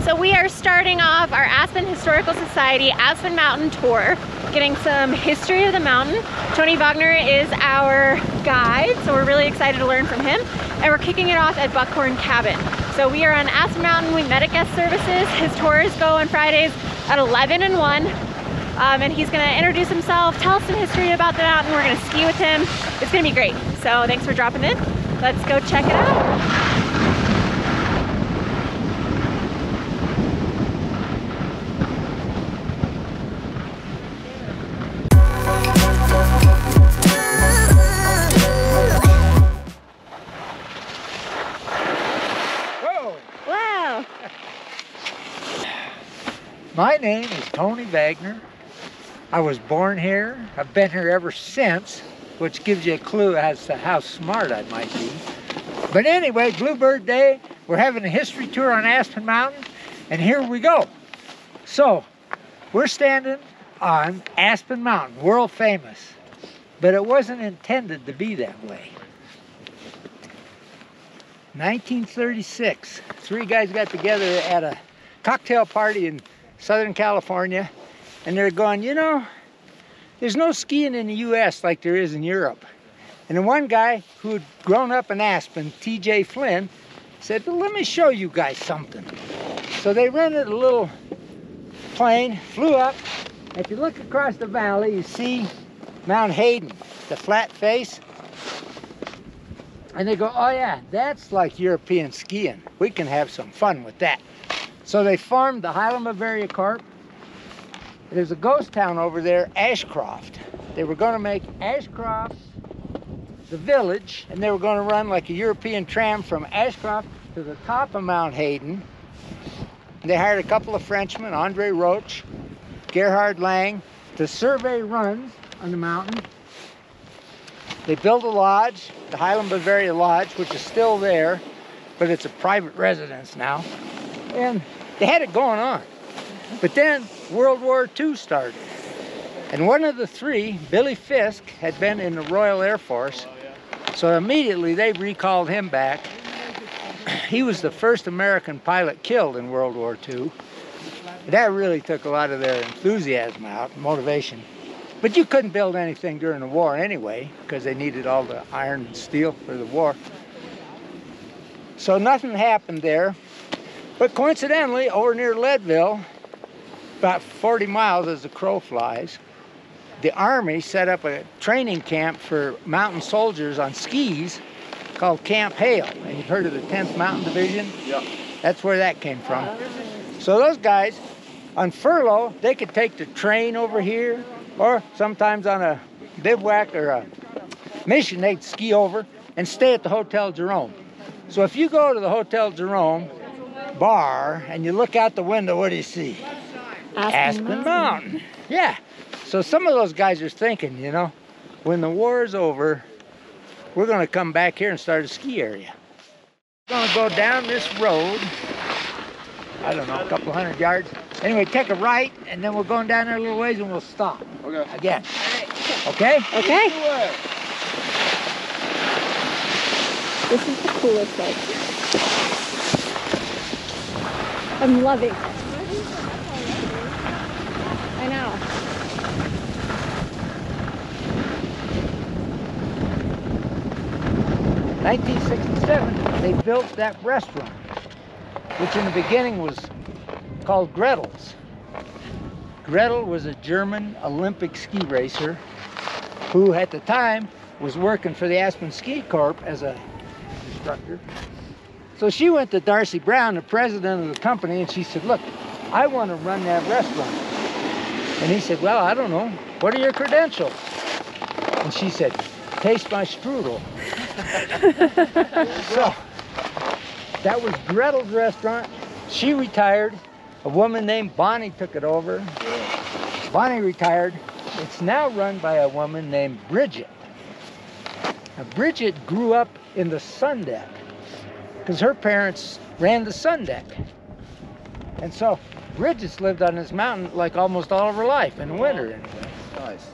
So we are starting off our Aspen Historical Society Aspen Mountain tour, getting some history of the mountain. Tony Vagneur is our guide, so we're really excited to learn from him. And we're kicking it off at Buckhorn Cabin. So we are on Aspen Mountain. We met at guest services. His tours go on Fridays at 11 and 1. And he's gonna introduce himself, tell us some history about the mountain. We're gonna ski with him. It's gonna be great. So thanks for dropping in. Let's go check it out. My name is Tony Vagneur. I was born here. I've been here ever since, which gives you a clue as to how smart I might be. But anyway, Bluebird Day, we're having a history tour on Aspen Mountain, and here we go. So, we're standing on Aspen Mountain, world famous, but it wasn't intended to be that way. 1936, three guys got together at a cocktail party in Southern California, and they're going, you know, there's no skiing in the US like there is in Europe. And then one guy who had grown up in Aspen, TJ Flynn, said, well, let me show you guys something. So they rented a little plane, flew up. If you look across the valley, you see Mount Hayden, the flat face. And they go, oh yeah, that's like European skiing. We can have some fun with that. So they formed the Highland Bavaria Corp. There's a ghost town over there, Ashcroft. They were going to make Ashcroft the village, and they were going to run like a European tram from Ashcroft to the top of Mount Hayden. And they hired a couple of Frenchmen, Andre Roche, Gerhard Lang, to survey runs on the mountain. They built a lodge, the Highland Bavaria Lodge, which is still there, but it's a private residence now. And they had it going on. But then World War II started. And one of the three, Billy Fisk, had been in the Royal Air Force. So immediately they recalled him back. He was the first American pilot killed in World War II. That really took a lot of their enthusiasm out, motivation. But you couldn't build anything during the war anyway, because they needed all the iron and steel for the war. So nothing happened there. But coincidentally, over near Leadville, about 40 miles as the crow flies, the Army set up a training camp for mountain soldiers on skis called Camp Hale. And you've heard of the 10th Mountain Division? Yeah. That's where that came from. So those guys, on furlough, they could take the train over here, or sometimes on a bivouac or a mission, they'd ski over and stay at the Hotel Jerome. So if you go to the Hotel Jerome bar and you look out the window, what do you see? Aspen Mountain. Yeah. So some of those guys are thinking, you know, when the war is over, we're going to come back here and start a ski area. We're going to go down this road, I don't know, a couple hundred yards. Anyway, take a right, and then we're going down there a little ways, and we'll stop. Okay. Again. Okay? Okay. This is the coolest place. I'm loving it. I know. In 1967, they built that restaurant, which in the beginning was called Gretel's. Gretel was a German Olympic ski racer who at the time was working for the Aspen Ski Corp as an instructor. So she went to Darcy Brown, the president of the company, and she said, look, I want to run that restaurant. And he said, well, I don't know. What are your credentials? And she said, taste my strudel. So that was Gretel's restaurant. She retired. A woman named Bonnie took it over. Bonnie retired. It's now run by a woman named Bridget. Now, Bridget grew up in the sun deck because her parents ran the sun deck. And so Bridget's lived on this mountain like almost all of her life in the winter anyway. Nice.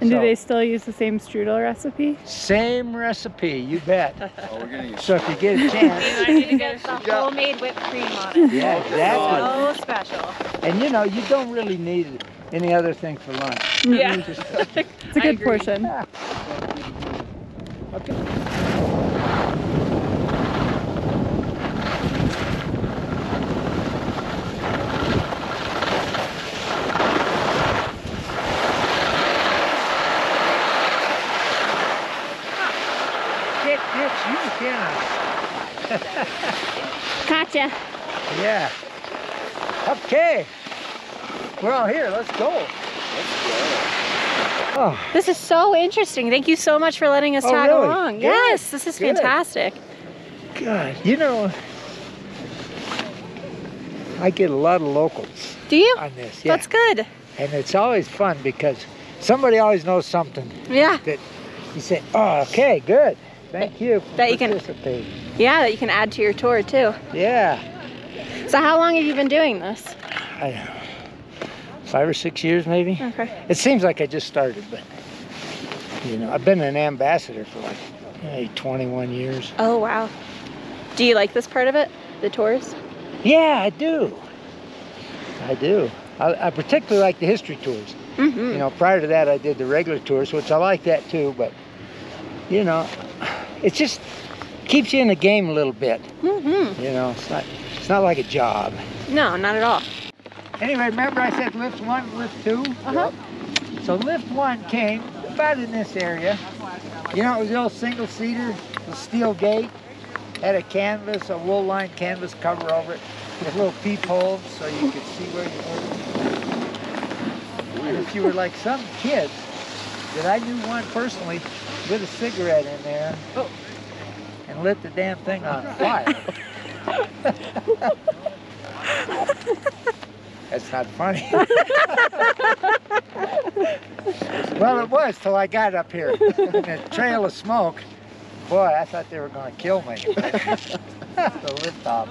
And do So- they still use the same strudel recipe? Same recipe, you bet. Oh, we're gonna use So if you get a chance, I need to get the homemade whipped cream on it. yeah, exactly. So special. And you know, you don't really need any other thing for lunch. Yeah. Just, It's a good portion. okay. You cannot. Gotcha. Yeah. Okay. We're all here. Let's go. Oh, This is so interesting. Thank you so much for letting us Oh, tag really? along. Good. Yes, this is Good. fantastic. God. You know, I get a lot of locals Do you? on this. Yeah. That's good. And it's always fun because somebody always knows something Yeah. that you say, oh, okay, good. Thank you for That you can- participating. Yeah, that you can add to your tour too. Yeah. So how long have you been doing this? I don't know, 5 or 6 years maybe. Okay. It seems like I just started, but you know, I've been an ambassador for like 21 years. Oh, wow. Do you like this part of it? The tours? Yeah, I do. I do. I particularly like the history tours. Mm-hmm. You know, prior to that, I did the regular tours, which I like that too, but you know, it just keeps you in the game a little bit. Mm-hmm. You know, it's not like a job. No, not at all. Anyway, remember I said lift 1, lift 2? Uh-huh. So lift 1 came about in this area. You know, it was the old single-seater, the steel gate, had a canvas, a wool-lined canvas cover over it, with little peepholes so you could see where you were. And if you were like some kids, that I knew one personally, lit a cigarette in there and lit the damn thing on fire. That's not funny. Well, it was till I got up here. And a trail of smoke. Boy, I thought they were going to kill me. The lift off.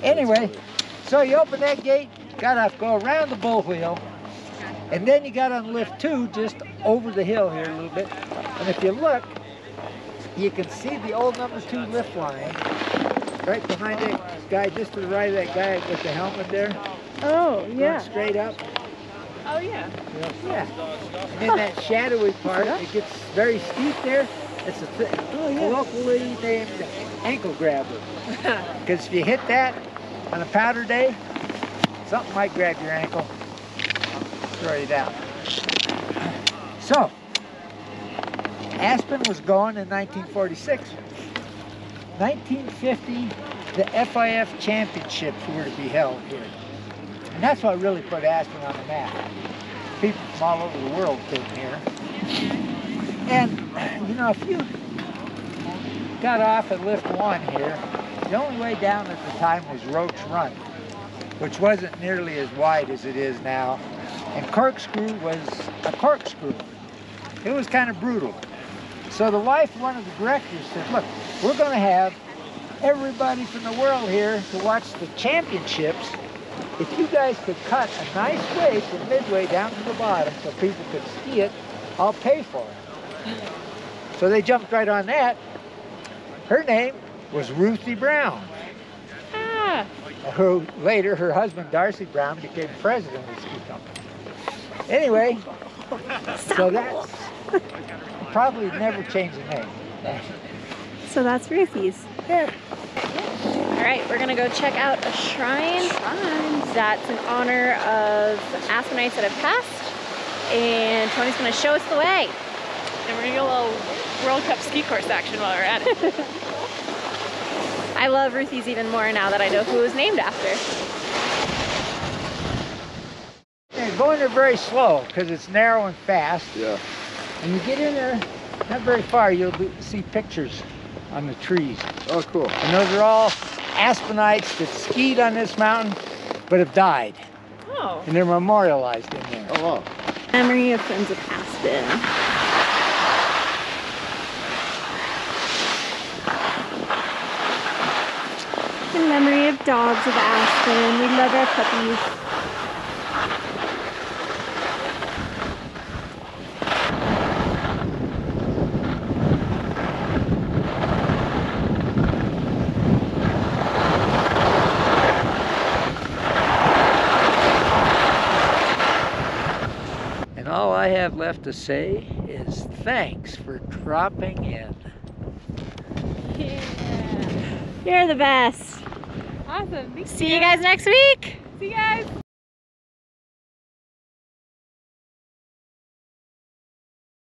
Anyway, so you open that gate, got to go around the bull wheel, and then you got on lift 2 just over the hill here a little bit. And if you look, you can see the old number 2 lift line right behind that guy, just to the right of that guy with the helmet there. Oh, Going yeah. straight up. Oh, yeah. Yeah. And then that shadowy part, it gets very steep there. It's a locally named ankle grabber. Because if you hit that on a powder day, something might grab your ankle, throw you down. So, Aspen was going in 1946. 1950, the FIF championships were to be held here. And that's what really put Aspen on the map. People from all over the world came here. And, you know, if you got off at lift 1 here, the only way down at the time was Roach Run, which wasn't nearly as wide as it is now. And corkscrew was a corkscrew. It was kind of brutal. So the wife of one of the directors said, look, we're going to have everybody from the world here to watch the championships. If you guys could cut a nice way from midway down to the bottom so people could ski it, I'll pay for it. So they jumped right on that. Her name was Ruthie Brown, Ah, who later her husband Darcy Brown became president of the ski company. Anyway, so that's probably never changed the name. So that's Ruthie's. Yeah. all right, we're gonna go check out a shrine that's in honor of Aspenites that have passed. And Tony's gonna show us the way. And we're gonna get a little World Cup ski course action while we're at it. I love Ruthie's even more now that I know who it was named after. And going there very slow because it's narrow and fast. Yeah. And you get in there, not very far, you'll see pictures on the trees. Oh, cool. And those are all Aspenites that skied on this mountain but have died. Oh. And they're memorialized in there. Oh, wow. Memory of Friends of Aspen. In memory of dogs of Aspen. We love our puppies. And all I have left to say is thanks for dropping in. You're the best. Awesome. See you guys next week. See you guys.